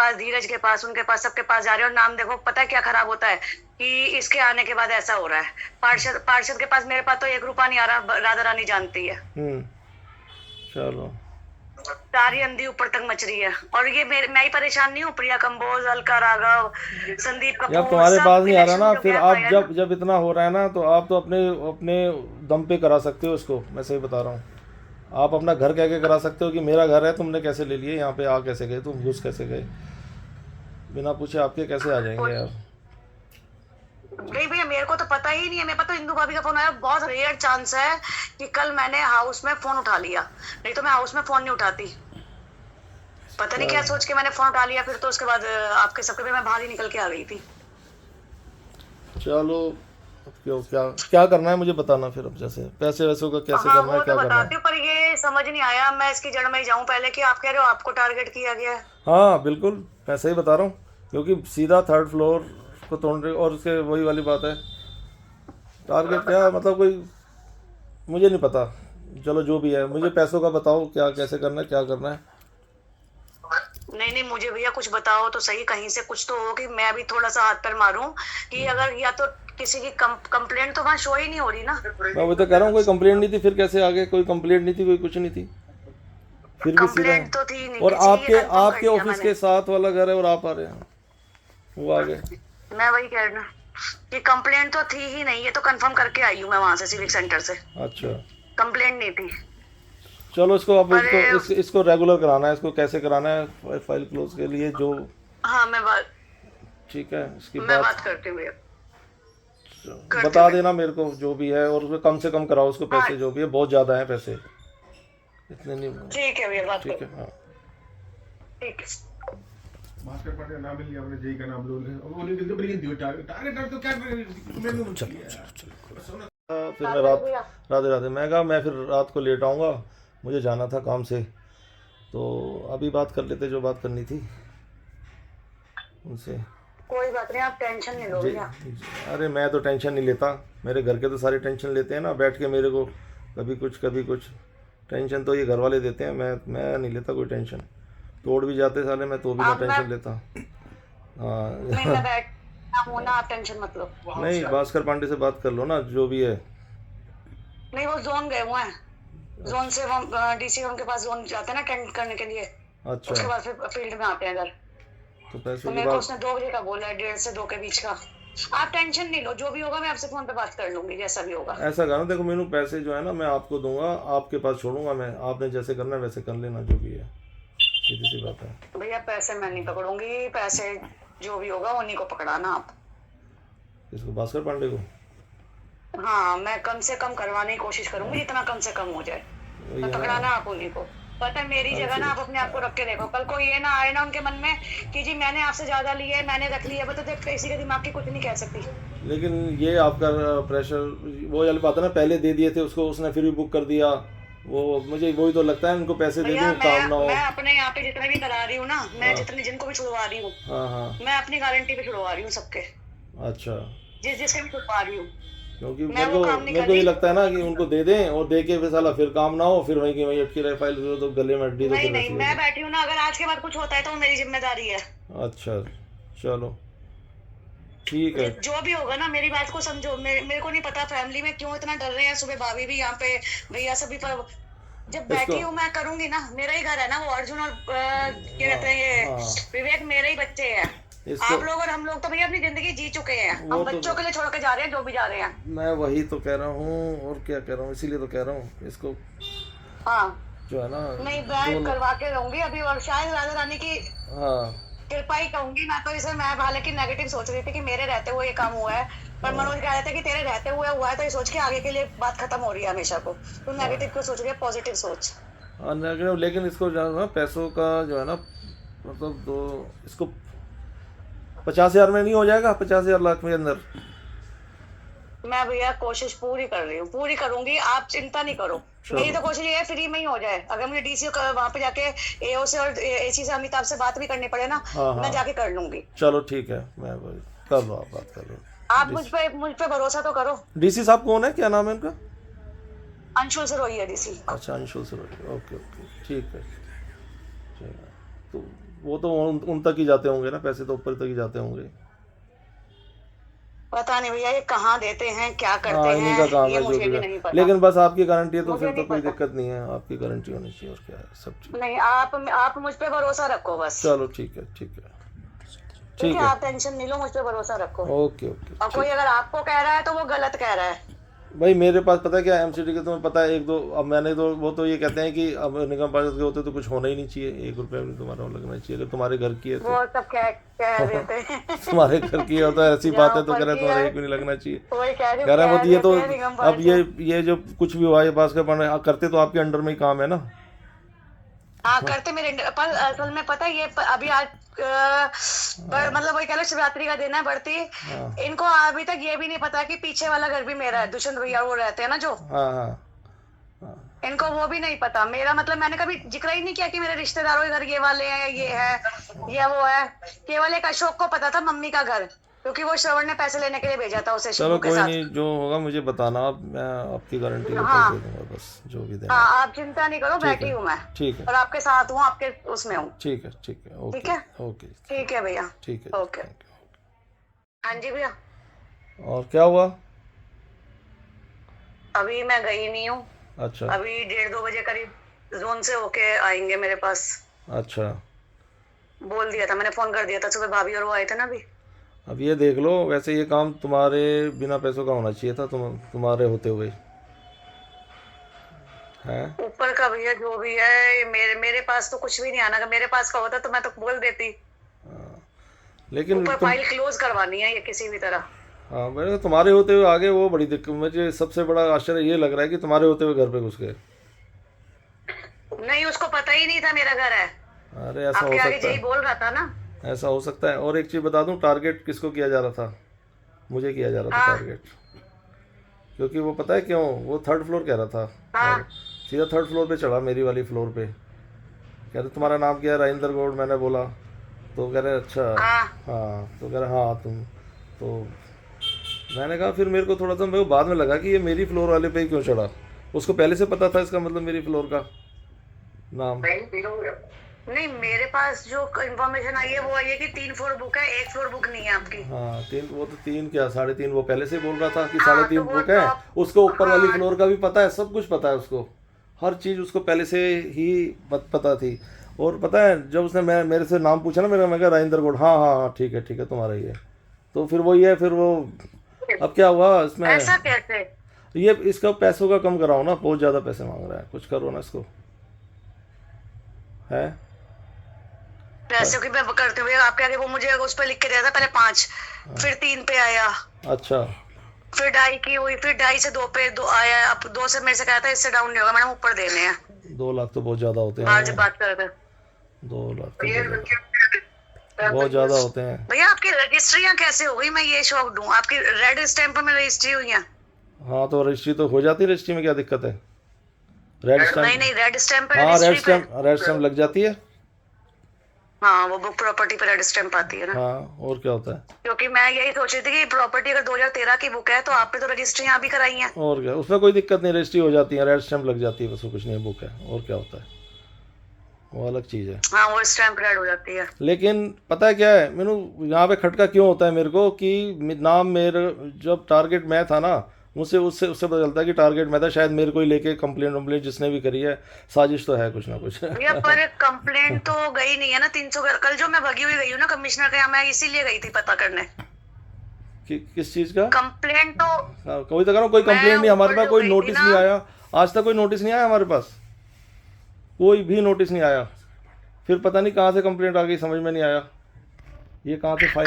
पास, धीरज के पास, उनके पास, सबके पास जा रहे हो। और नाम देखो, पता है क्या खराब होता है कि इसके आने के बाद ऐसा हो रहा है। पार्षद के पास, मेरे पास तो 1 रुपया नहीं आ रहा, राधा रानी जानती है। चलो सारी अंधी ऊपर तक मच रही है। और ये मैं ही परेशान नहीं हूँ, प्रिया कंबोज, अलका राघव, संदीप यार कपूर, तुम्हारे पास सब नहीं आ रहा इलेक्शन ना, जो फिर गैप आप आया ना। जब जब इतना हो रहा है ना, तो आप तो अपने अपने दम पे करा सकते हो इसको। मैं सही बता रहा हूँ, आप अपना घर कह के करा सकते हो कि मेरा घर है, तुमने कैसे ले लिए, यहाँ पे आ कैसे गए, तुम घुस कैसे गए, बिना पूछे आपके कैसे आ जाएंगे यार। नहीं भैया, मेरे को तो पता ही नहीं है। मेरे पास तो इंदू भाभी का फोन आया। बहुत रेयर चांस है कि कल मैंने हाउस में फोन उठा लिया, नहीं तो मैं हाउस में फोन नहीं उठाती। पता नहीं क्या चलो सोच के मैंने फोन उठा लिया। फिर तो उसके बाद आपके सबके पे मैं बाहर ही निकल के आ गई थी। चलो, अब क्यों, क्या क्या करना है मुझे बताना फिर। अब जैसे पैसे वैसों का कैसे हाँ करना है, वो तो क्या करना बताती है। हूँ, पर ये समझ नहीं आया। मैं इसकी जड़ में ही जाऊं पहले कि आप कह रहे हो आपको टारगेट किया गया है। हाँ बिल्कुल, मैं सही बता रहा हूँ, क्योंकि सीधा थर्ड फ्लोर को तोड़ रहे, और उसके वही वाली बात है। टारगेट क्या मतलब, कोई मुझे नहीं पता। चलो जो भी है, मुझे पैसों का बताओ, क्या कैसे करना है, क्या करना है। नहीं नहीं, मुझे भैया कुछ बताओ तो सही, कहीं से कुछ तो हो कि मैं भी थोड़ा सा हाथ पैर मारूं। कि अगर या तो किसी की कंप्लेंट तो वहां शो ही नहीं हो रही ना। मैं वही तो कह रहा हूँ, कोई कंप्लेंट नहीं थी, फिर कैसे आगे, कोई कंप्लेंट नहीं थी, कोई कुछ नहीं थी, फिर भी सीधा। कंप्लेंट तो थी नहीं और किसी की, ये आपके कंफर्म कर आपके लिया ऑफिस मैंने। के साथ वाला घर है और आप आ रहे हैं, वो आ गए। मैं वही कह रही हूँ कि कंप्लेंट तो थी ही नहीं, ये तो कंफर्म करके आई हूँ मैं वहां से, सिविक सेंटर से। अच्छा कंप्लेंट नहीं थी। चलो, इसको अब पर इसको रेगुलर कराना है, इसको कैसे कराना है फाइल क्लोज के लिए जो। हाँ, ठीक है, इसकी मैं बात बात करती हूँ भैया, करती हूँ बता मैं। देना मेरे को जो भी है, और उसमें कम से कम कराओ उसको हाँ पैसे, जो भी है बहुत ज़्यादा है पैसे, इतने नहीं। ठीक है भैया, बात ठीक करो। है, हाँ। ठीक है। भास्कर पाटिल नाम लिया हमने, जेई का नाम लो ले, वो नहीं तो बड़ी हिंदी टारगेट टारगेट तो क्या मैंने मन किया यार। फिर मैं राधे राधे, मैं कहा मैं फिर रात को लेट आऊँगा, मुझे जाना था काम से, तो अभी बात कर लेते जो बात करनी थी उनसे। कोई बात नहीं, आप टेंशन नहीं लो जी भैया। अरे मैं तो टेंशन नहीं लेता, मेरे घर के तो सारे टेंशन लेते हैं ना बैठ के मेरे को, कभी कुछ कभी कुछ। टेंशन तो ये घर वाले देते हैं, मैं नहीं लेता कोई टेंशन। तोड़ भी जाते साले मैं तो भी ना आप मैं टेंशन लेता। नहीं, मैं हाँ। बैठ हूँ ना, आप टेंशन मत लो। नहीं, भास्कर पांडे से बात कर लो ना, जो भी है। नहीं, वो जोन गए हुए हैं। जोन से हम डीसी उनके पास जोन जाते हैं ना अटेंड करने के लिए। अच्छा, उसके बाद फिर फील्ड में आते हैं इधर। तो तो पैसों की मेरे को बात। उसने 2 बजे का बोला है, 1:30 से 2 के बीच का। आप टेंशन नहीं लो, जो भी होगा मैं आपसे फोन पे बात कर लूंगी, जैसा भी होगा। ऐसा करना, देखो मेनू पैसे जो है ना मैं आपको दूंगा, आपके पास छोड़ूंगा मैं, आपने जैसे करना है वैसे कर लेना, जो भी है, सीधी सी बात है। भैया पैसे मैं नहीं पकड़ूंगी, पैसे जो भी होगा उन्हीं को पकड़ाना आप। इसको भास्कर पांडे को। हाँ, मैं कम से कम करवाने की कोशिश करूंगी, जितना कम से कम हो जाए। वही पर है ना। पकड़ाना आप उन्हीं को। पता है, मेरी जगह ना आप अपने आप को रख के देखो, कल को ये ना आए ना उनके मन में कि जी मैंने आपसे ज्यादा लिया है, मैंने रख लिया। तो देख, किसी के दिमाग की कुछ नहीं कह सकती। लेकिन ये आपका प्रेशर, वो वाली बात है ना, पहले दे दिए थे उसको, उसने फिर भी बुक कर दिया। वो मुझे वही तो लगता है, उनको पैसे दे भैया, दूं काम ना हो। मैं अपने यहाँ पे जितने भी करा रही हूँ ना, मैं हाँ जितने जिनको भी छुड़वा रही हूँ, हाँ हाँ। मैं अपनी गारंटी पे छुड़वा रही हूँ सबके। अच्छा, जिसके भी छुड़वा रही हूँ, क्योंकि मैं वो काम नहीं मेरे कर को ये रही। लगता है ना कि उनको दे दें, और दे के फिर साला फिर काम ना हो, फिर वहीं की वहीं अटकी रहे फाइल, फिर तो गले में अड्डी तो नहीं फिर नहीं, ऐसी मैं होगी। बैठी हूँ ना, अगर आज के बाद कुछ होता है तो वो मेरी जिम्मेदारी है। अच्छा, चलो ठीक है। जो भी होगा ना, मेरी बात को समझो। मेरे को नहीं पता फैमिली में क्यों इतना डर रहे हैं। सुबह भाभी भी यहाँ पे, भैया सभी पर जब इसको बैठी हूँ मैं करूंगी ना। मेरा ही घर है ना वो, अर्जुन और क्या हाँ कहते हैं ये हाँ, विवेक, मेरे ही बच्चे हैं। इसको आप लोग और हम लोग तो भैया अपनी जिंदगी जी चुके हैं। वो हम तो बच्चों के लिए छोड़ के जा रहे हैं, जो भी जा रहे हैं। मैं वही तो कह रहा हूँ, और क्या कह रहा हूँ, इसीलिए तो कह रहा हूँ इसको, हाँ, जो है ना, नहीं मैं दोनों। करवा के रहूंगी अभी। और शायद राधा रानी की हाँ कृपा ही कहूंगी मैं तो इसे। मैं हालांकि नेगेटिव सोच रही थी कि मेरे रहते हुए ये काम हुआ है, पर हाँ मनोज कह रहे थे कि तेरे रहते हुए हुआ है, तो ये सोच के आगे के लिए बात खत्म हो रही है हमेशा को। तो नेगेटिव हाँ क्यों सोच रही है, पॉजिटिव सोच। हाँ, लेकिन इसको जो है ना पैसों का जो है ना, मतलब दो, इसको 50,000 में नहीं हो जाएगा, 50,000 लाख के अंदर। मैं भैया कोशिश पूरी कर रही हूँ, पूरी करूंगी, आप चिंता नहीं करो। मेरी चलो तो कोशिश ये है फ्री में ही हो जाए। अगर मुझे डीसी वहां पे जाके एओ से और एसी से, अमिताभ से बात भी करनी पड़े ना, हाँ मैं हाँ, जाके कर लूंगी। चलो ठीक है, मैं कर लो, आप बात कर लो। आप डीसी मुझ पे भरोसा तो करो। डीसी साहब कौन है, क्या नाम है उनका। अंशुल से रोई है डीसी। अच्छा, अंशुल सरोज, ओके ओके, ठीक है, ठीक है। तो वो तो उन तक ही जाते होंगे ना, पैसे तो ऊपर तक ही जाते होंगे। पता नहीं भैया ये कहाँ देते हैं, क्या करते हाँ, इन्हीं का काम हैं, ये है जो मुझे भी भी है। नहीं पता। लेकिन बस आपकी गारंटी है तो मुझे फिर तो नहीं कोई पता। दिक्कत नहीं है, आपकी गारंटी होनी चाहिए, और क्या है, सब चीज़। नहीं, आप मुझ पे भरोसा रखो बस। चलो ठीक है, ठीक है, ठीक ठीक है, है, आप टेंशन नहीं लो, मुझ पे भरोसा रखो। Okay okay. और कोई अगर आपको कह रहा है तो वो गलत कह रहा है। भाई मेरे पास पता है क्या, एमसीडी के तुम्हें पता है, एक दो, अब मैंने तो वो तो ये कहते हैं कि अब निगम पार्षद के होते तो कुछ होना ही नहीं चाहिए, 1 रुपया भी तुम्हारा लगना चाहिए, अगर तुम्हारे घर की है तो। वो सब कह देते हैं। तुम्हारे घर की है तो ऐसी बात है तो कह रहे तुम्हारा 1 भी नहीं लगना चाहिए। वही कह रही कह रहे हैं वो, ये तो देते हैं निगम अब ये जो कुछ भी हुआ, ये भास्कर पांडे करते तो आपके अंडर में ही काम है ना। हाँ करते मेरे पर असल में पता है ये अभी आज मतलब वही कह लो शिवरात्रि का दिन है बढ़ती। हाँ इनको अभी तक ये भी नहीं पता कि पीछे वाला घर भी मेरा है, दुष्यंत भैया वो रहते हैं ना जो, हाँ हाँ हाँ, इनको वो भी नहीं पता मेरा, मतलब मैंने कभी जिक्र ही नहीं किया कि मेरे रिश्तेदारों के घर ये वाले हैं, ये है, ये वो है। केवल एक अशोक को पता था मम्मी का घर, क्योंकि वो श्रवण ने पैसे लेने के लिए भेजा था उसे चलो शिबू के कोई साथ। नहीं, जो होगा मुझे बताना आप, मैं आपकी गारंटी लेकर हाँ। दे दूंगा, बस जो भी देना। हाँ आप चिंता नहीं करो, ठीक बैठी है, हूँ मैं ठीक है, और आपके साथ हूँ, आपके उसमें हूँ। ठीक है, ठीक है, ओके, ठीक है? ओके, ठीक है भैया, ठीक है, ओके। thank you। हाँ जी भैया, और क्या हुआ? अभी मैं गई नहीं हूँ, अच्छा अभी 1:30-2 बजे करीब जोन से होके आएंगे मेरे पास। अच्छा, बोल दिया था मैंने, फोन कर दिया था सुबह, भाभी और वो आए थे ना अभी। अब ये देख लो, वैसे ये काम तुम्हारे बिना पैसों का होना चाहिए था, तुम्हारे होते हुए है। ऊपर का भैया जो भी है, मेरे पास तो कुछ भी नहीं आना, अगर मेरे पास का होता तो मैं तो बोल देती। लेकिन ऊपर तुम, फाइल क्लोज करवानी है ये किसी भी तरह। हाँ मैंने तुम्हारे होते हुए आगे, वो बड़ी दिक्कत, मुझे सबसे बड़ा आश्चर्य ये लग रहा है कि तुम्हारे होते हुए घर पे घुस गए। नहीं, उसको पता ही नहीं था मेरा घर है, अरे ऐसा हो आपके आगे सकता यही है, बोल रहा था ना। ऐसा हो सकता है। और एक चीज़ बता दूं, टारगेट किसको किया जा रहा था? मुझे किया जा रहा था हाँ। टारगेट, क्योंकि वो पता है क्यों, वो 3rd फ्लोर कह रहा था, हाँ। और सीधा 3rd फ्लोर पे चढ़ा, मेरी वाली फ्लोर पे। कह रहे तुम्हारा नाम क्या है? राजेंद्र गौड़। मैंने बोला तो कह रहे अच्छा, हाँ। हाँ, तो कह रहे हाँ तुम, तो मैंने कहा, फिर मेरे को थोड़ा सा मेरे को बाद में लगा कि ये मेरी फ्लोर वाले पे ही क्यों चढ़ा। उसको पहले से पता था, इसका मतलब मेरी फ्लोर का नाम। नहीं, मेरे पास जो इन्फॉर्मेशन आई है वो आई है कि 3 फ्लोर बुक है, 1 फ्लोर बुक नहीं है आपकी। हाँ 3, वो तो 3 क्या 3.5, वो पहले से ही बोल रहा था कि हाँ, 3.5 तो वो बुक है। तो- उसको ऊपर वाली हाँ। फ्लोर का भी पता है, सब कुछ पता है उसको, हर चीज़ उसको पहले से ही पता थी। और पता है जब उसने मेरे से नाम पूछा ना मेरा, मैं कहा राजेंद्र गौड़। हाँ हाँ हाँ ठीक है तुम्हारा ही है। तो फिर वही है, फिर वो अब क्या हुआ इसमें, ऐसा कैसे? ये इसका पैसों का कम कराओ ना, बहुत ज़्यादा पैसे मांग रहा है, कुछ करो ना इसको, है। पैसे की मैं करते हुए आपके आगे वो मुझे उस पर लिख के दिया था, पहले 5, फिर 3 पे आया, अच्छा, फिर 2.5 की हुई, फिर 2.5 से 2 पे 2 आया, अब 2 से मेरे से कहा था इससे डाउन नहीं होगा, मैडम ऊपर देने हैं। 2 लाख तो बहुत ज़्यादा होते आज हैं, बात कर रहे थे 2 लाख तो बहुत ज़्यादा होते हैं। भैया। आपकी रजिस्ट्रियाँ कैसे हो गई, मैं ये शौक दूं, आपकी रेड स्टैंप में रजिस्ट्री हुई है? हाँ तो रजिस्ट्री तो हो जाती है, रजिस्ट्री में क्या दिक्कत है? रेड नहीं स्टैम्प, नहीं, रेड स्टैंप पे हाँ रजिस्ट्री पे। रेड स्टैम्प लग जाती है। हाँ, वो बुक प्रॉपर्टी पे रेड स्टैंप आती है ना। हाँ और क्या होता है? क्योंकि मैं यही सोच रही थी कि प्रॉपर्टी अगर 2013 की बुक है तो आपने तो रजिस्ट्री यहाँ भी कराई है। और क्या, उसमें कोई दिक्कत नहीं, रजिस्ट्री हो जाती है, रेड स्टैम्प लग जाती है, बस वो कुछ नहीं, बुक है, और क्या होता है, वो अलग चीज़ है। हाँ, वो स्टैंप रेड हो जाती है। लेकिन पता है क्या है, मैंने यहाँ पे खटका क्यों होता है मेरे को कि नाम मेरे, जब टारगेट मैं था ना, मुझसे उससे पता चलता है कि टारगेट मैं था, शायद मेरे को ही लेके कंप्लेंट जिसने भी करी है, साजिश तो है कुछ ना कुछ। भैया पर कंप्लेंट तो गई नहीं है ना 300। कल जो मैं भगी हुई गई हूँ ना कमिश्नर के यहाँ, मैं इसीलिए गई थी पता करने। किस चीज़ का कंप्लेंट तो हाँ, कोई तो कह रहा हूँ, कोई कंप्लेंट नहीं हमारे पास, कोई नोटिस नहीं आया आज तक, कोई नोटिस नहीं आया हमारे पास, कोई भी नोटिस नहीं आया। फिर पता नहीं कहाँ से कंप्लेंट आ गई, समझ में नहीं आया, ये कहाँ से फाइल